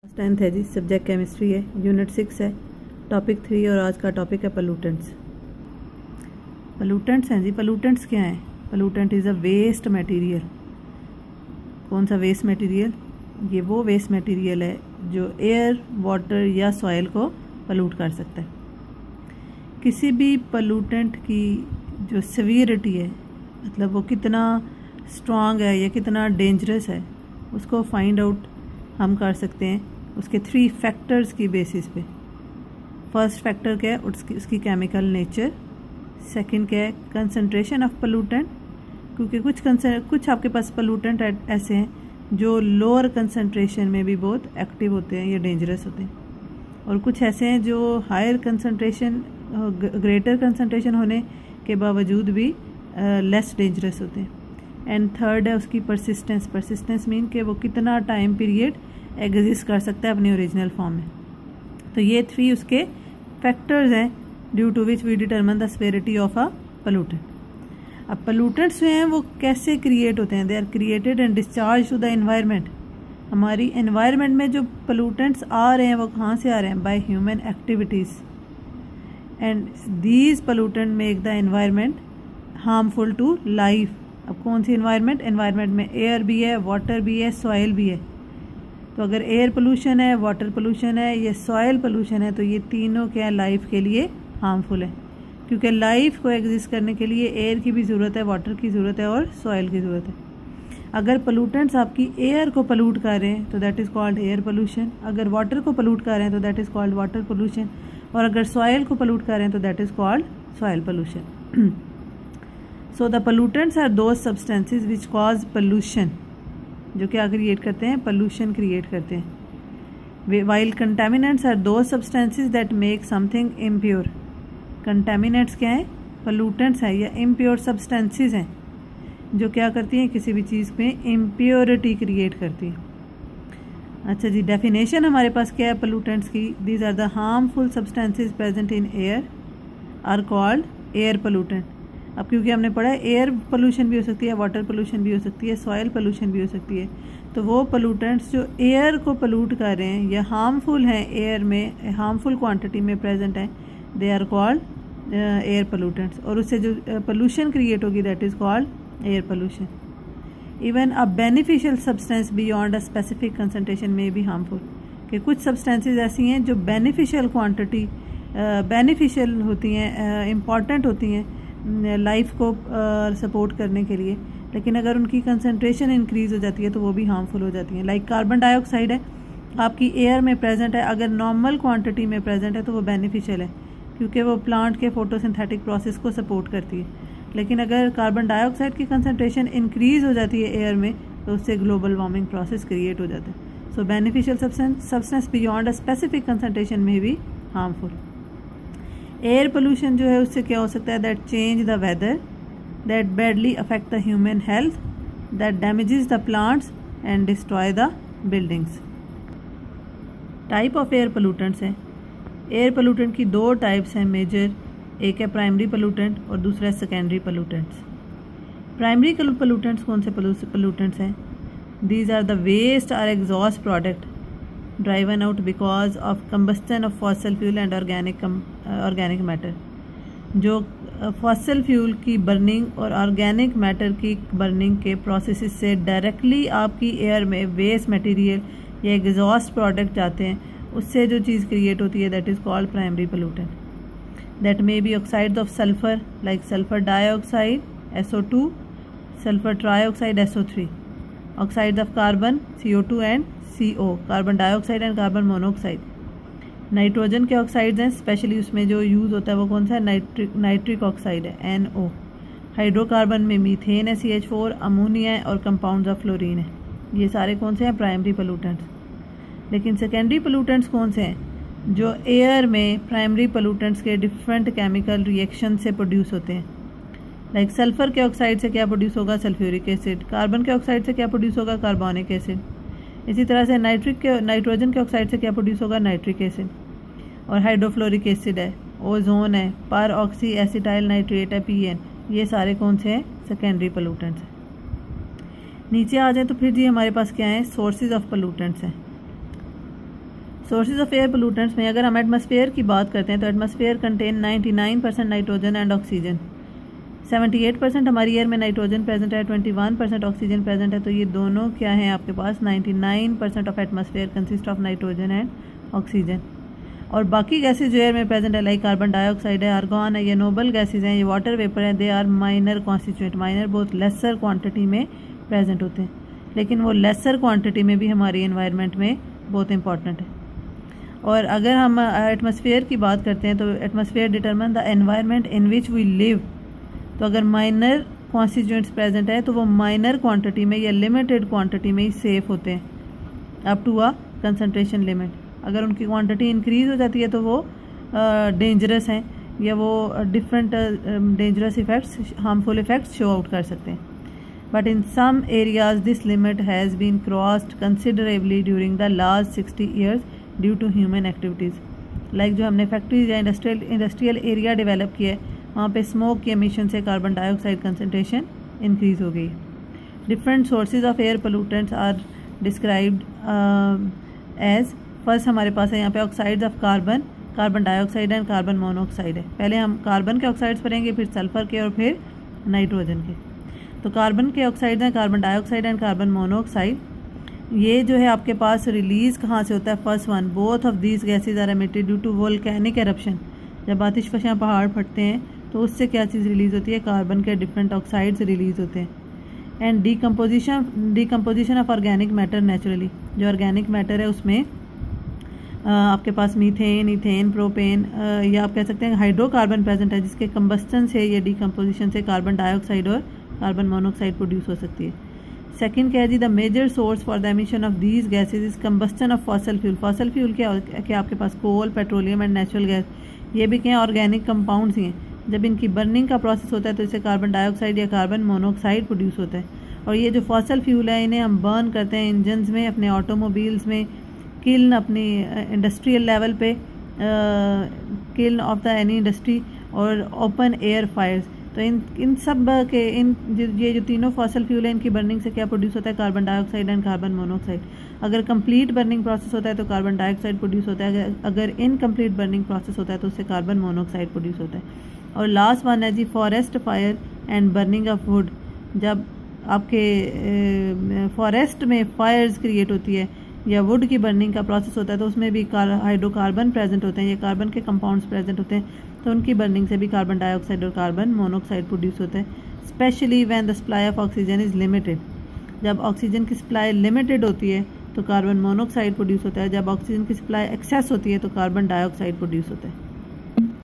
10th है जी, subject chemistry है, unit 6 है, टॉपिक 3 और आज का टॉपिक है पोल्यूटेंट्स। पोल्यूटेंट्स हैं जी। पोल्यूटेंट्स क्या हैं? Pollutant is a waste material. कौन सा वेस्ट मटेरियल? ये वो वेस्ट मटेरियल है जो एयर, वाटर या सॉइल को पोल्यूट कर सकता है। किसी भी पोल्यूटेंट की जो सीवियरिटी है, मतलब वो कितना स्ट्रॉन्ग है या कितना डेंजरस है, उसको फाइंड आउट हम कर सकते हैं उसके 3 फैक्टर्स की बेसिस पे। फर्स्ट फैक्टर क्या है? उसकी केमिकल नेचर। सेकंड क्या है? कंसंट्रेशन ऑफ पोल्यूटेंट, क्योंकि कुछ आपके पास पोल्यूटेंट ऐसे हैं जो लोअर कंसंट्रेशन में भी बहुत एक्टिव होते हैं या डेंजरस होते हैं, और कुछ ऐसे हैं जो हायर कंसंट्रेशन, ग्रेटर कंसंट्रेशन होने के बावजूद भी लेस डेंजरस होते हैं। एंड थर्ड है उसकी परसिस्टेंस। परसिस्टेंस मीन कि वो कितना टाइम पीरियड एग्जिस्ट कर सकता है अपनी ओरिजिनल फॉर्म में। तो ये 3 उसके फैक्टर्स हैं due to which we determine the severity of a pollutant. अब पोल्यूटेंट्स जो हैं वो कैसे क्रिएट होते हैं? They are created and discharge to the environment. हमारी एनवायरनमेंट में जो पोल्यूटेंट्स आ रहे हैं वो कहाँ से आ रहे हैं? By human activities, and these pollutant make the environment harmful to life. अब कौन सी एनवायरनमेंट? एनवायरनमेंट में एयर भी है, वाटर भी है, सॉइल भी है। तो अगर एयर पोल्यूशन है, वाटर पोल्यूशन है या सॉइल पोल्यूशन है, तो ये तीनों क्या लाइफ के लिए हार्मफुल है, क्योंकि लाइफ को एग्जिस्ट करने के लिए एयर की भी ज़रूरत है, वाटर की ज़रूरत है और सॉइल की ज़रूरत है। अगर पोल्यूटेंट्स आपकी एयर को पोल्यूट कर रहे हैं तो that is called air pollution. अगर वाटर को पोल्यूट कर रहे हैं तो that is called water pollution, और अगर सॉइल को पोल्यूट कर रहे हैं तो that is called soil pollution. So the pollutants are those substances which cause pollution, जो क्या क्रिएट करते हैं? पोल्यूशन क्रिएट करते हैं। While contaminants are those substances that make something impure. Contaminants क्या हैं? पोल्यूटेंट्स हैं या इम्प्योर सब्सटेंसेज हैं जो क्या करती हैं? किसी भी चीज़ में इम्प्योरिटी क्रिएट करती हैं। अच्छा जी, डेफिनेशन हमारे पास क्या है पोल्यूटेंट्स की? These are the harmful substances present in air are called air pollutant. अब क्योंकि हमने पढ़ा है एयर पोल्यूशन भी हो सकती है, वाटर पोल्यूशन भी हो सकती है, सॉइल पोल्यूशन भी हो सकती है। तो वो पोल्यूटेंट्स जो एयर को पोल्यूट कर रहे हैं या हार्मफुल हैं, एयर में हार्मफुल क्वांटिटी में प्रेजेंट हैं, they are called air pollutants. और उससे जो पोल्यूशन क्रिएट होगी that is called air pollution. Even a beneficial substance beyond a specific concentration में भी हार्मफुल, कि कुछ सब्सटेंसेज ऐसी हैं जो बेनिफिशियल क्वांटिटी बेनिफिशियल होती हैं, इम्पॉर्टेंट होती हैं लाइफ को सपोर्ट करने के लिए, लेकिन अगर उनकी कंसंट्रेशन इंक्रीज हो जाती है तो वो भी हार्मफुल हो जाती हैं। लाइक कार्बन डाइऑक्साइड है, आपकी एयर में प्रेजेंट है, अगर नॉर्मल क्वांटिटी में प्रेजेंट है तो वो बेनिफिशियल है क्योंकि वो प्लांट के फोटोसिंथेटिक प्रोसेस को सपोर्ट करती है। लेकिन अगर कार्बन डाइऑक्साइड की कंसंट्रेशन इंक्रीज हो जाती है एयर में तो उससे ग्लोबल वार्मिंग प्रोसेस क्रिएट हो जाता है। So beneficial substance beyond a specific concentration में भी हार्मफुल। एयर पोल्यूशन जो है उससे क्या हो सकता है? That change the weather, that badly affect the human health, that damages the plants and destroy the buildings. Type of air pollutants हैं। एयर पोल्यूटेंट की 2 टाइप्स हैं मेजर, एक है प्राइमरी पोल्यूटेंट और दूसरा है सेकेंडरी पोल्यूटेंट्स। प्राइमरी पोल्यूटेंट्स कौन से पोल्यूटेंट्स हैं? दीज आर द वेस्ट और exhaust product driven out because of combustion of fossil fuel and organic matter. जो फॉसल फ्यूल की बर्निंग और ऑर्गेनिक मैटर की बर्निंग के प्रोसेस से डायरेक्टली आपकी एयर में वेस्ट मटेरियल या एग्जॉस्ट प्रोडक्ट जाते हैं, उससे जो चीज़ क्रिएट होती है that is called primary pollutant. That may be oxides of sulphur like sulphur dioxide SO2, sulphur trioxide SO3, oxides of carbon CO2 and CO, carbon dioxide and carbon monoxide. Nitrogen के oxides हैं, specially उसमें जो use होता है वो कौन सा है? नाइट्रिक ऑक्साइड है NO। हाइड्रोकार्बन में मीथेन है CH4, अमोनिया है और कंपाउंड्स ऑफ फ्लोरीन है। ये सारे कौन से हैं? Primary pollutants. लेकिन सेकेंडरी पोल्यूटेंट्स कौन से हैं? जो एयर में प्राइमरी पोल्यूटेंट्स के डिफरेंट केमिकल रिएक्शन से प्रोड्यूस होते हैं। लाइक सल्फर के ऑक्साइड से क्या प्रोड्यूस होगा? Sulphuric acid. कार्बन के ऑक्साइड से क्या प्रोड्यूस होगा? Carbonic acid. इसी तरह से नाइट्रोजन के ऑक्साइड से क्या प्रोड्यूस होगा? Nitric acid. और हाइड्रोफ्लोरिक एसिड है, ओजोन है, पर ऑक्सी एसिटाइल नाइट्रेट है PN। ये सारे कौन से हैं? सेकेंडरी पोल्यूटेंट्स हैं। नीचे आ जाए तो फिर जी हमारे पास क्या है? सोर्सेज ऑफ पोल्यूटेंट्स हैं। सोर्सेज ऑफ एयर पोलूटेंट्स में अगर हम एटमॉस्फेयर की बात करते हैं तो atmosphere contain 99% nitrogen and oxygen. 78% हमारी एयर में नाइट्रोजन प्रेजेंट है, 21% ऑक्सीजन प्रेजेंट है। तो ये दोनों क्या हैं आपके पास, 99% of atmosphere consist of nitrogen and oxygen. और बाकी गैसेज जो एयर में प्रेजेंट है लाइक कार्बन डाइऑक्साइड है, आर्गॉन है, ये नोबल गैसेज हैं, ये वाटर वेपर है, they are minor constituent. Minor बहुत लेसर क्वांटिटी में प्रेजेंट होते हैं, लेकिन वो लेसर क्वांटिटी में भी हमारी एनवायरनमेंट में बहुत इंपॉर्टेंट है। और अगर हम एटमॉस्फेयर की बात करते हैं तो atmosphere determine the environment in which we live. तो अगर माइनर कॉन्स्टिट्यूएंट्स प्रेजेंट है तो वो माइनर क्वांटिटी में या लिमिटेड क्वांटिटी में ही सेफ होते हैं up to a concentration limit. अगर उनकी क्वांटिटी इंक्रीज हो जाती है तो वो डेंजरस हैं या वो different dangerous effects, harmful effects show out कर सकते हैं। But in some areas this limit has been crossed considerably during the last 60 years due to human activities. Like जो हमने फैक्ट्रीज या इंडस्ट्रियल एरिया डेवलप किया है, वहाँ पे स्मोक के एमिशन से कार्बन डाइऑक्साइड कंसनट्रेशन इंक्रीज हो गई। Different sources of air pollutants are described as, first हमारे पास है यहाँ पे oxides of carbon, carbon dioxide and carbon monoxide है। पहले हम कार्बन के ऑक्साइड्स पढ़ेंगे, फिर सल्फर के और फिर नाइट्रोजन के। तो कार्बन के ऑक्साइड्स हैं carbon dioxide and carbon monoxide. ये जो है आपके पास रिलीज़ कहाँ से होता है, first one, both of these gases are emitted due to volcanic eruption. जब आतिशफशां पहाड़ फटते हैं तो उससे क्या चीज़ रिलीज़ होती है, कार्बन के डिफरेंट ऑक्साइड्स रिलीज़ होते हैं। And decomposition of organic matter naturally, जो ऑर्गेनिक मैटर है उसमें आपके पास मीथेन, इथेन, प्रोपेन या आप कह सकते हैं हाइड्रोकार्बन प्रेजेंट है, जिसके कंबस्टन से या डीकम्पोजिशन से कार्बन डाइऑक्साइड और कार्बन मोनोऑक्साइड प्रोड्यूस हो सकती है। सेकंड क्या है जी, the major source for the emission of these gases is combustion of fossil fuel. Fossil fuel क्या आपके पास coal, petroleum and natural gas, ये भी क्या ऑर्गेनिक कंपाउंड्स ही हैं। जब इनकी बर्निंग का प्रोसेस होता है तो इससे कार्बन डाइऑक्साइड या कार्बन मोनोऑक्साइड प्रोड्यूस होता है। और ये जो फॉसल फ्यूल है इन्हें हम बर्न करते हैं इंजन्स में, अपने ऑटोमोबाइल्स में, किल्न अपनी इंडस्ट्रियल लेवल पे, kiln of the any industry और ओपन एयर फायर्स। तो इन सब के ये जो तीनों फॉसल फ्यूल है इनकी बर्निंग से क्या प्रोड्यूस होता है, carbon dioxide and carbon monoxide. अगर कंप्लीट बर्निंग प्रोसेस होता है तो कार्बन डाइऑक्साइड प्रोड्यूस होता है, अगर इनकम्प्लीट बर्निंग प्रोसेस होता है तो उससे कार्बन मोनोऑक्साइड प्रोड्यूस होता है। और लास्ट वन है जी forest fire and burning of wood. जब आपके फॉरेस्ट में फायर्स क्रिएट होती है या वुड की बर्निंग का प्रोसेस होता है तो उसमें भी हाइड्रोकार्बन प्रेजेंट होते हैं, ये कार्बन के कंपाउंड्स प्रेजेंट होते हैं, तो उनकी बर्निंग से भी कार्बन डाइऑक्साइड और कार्बन मोनोऑक्साइड प्रोड्यूस होता है। Specially when the supply of oxygen is limited. जब ऑक्सीजन की सप्लाई लिमिटेड होती है तो कार्बन मोनोऑक्साइड प्रोड्यूस होता है, जब ऑक्सीजन की सप्लाई एक्सेस होती है तो कार्बन डाइऑक्साइड प्रोड्यूस होता है।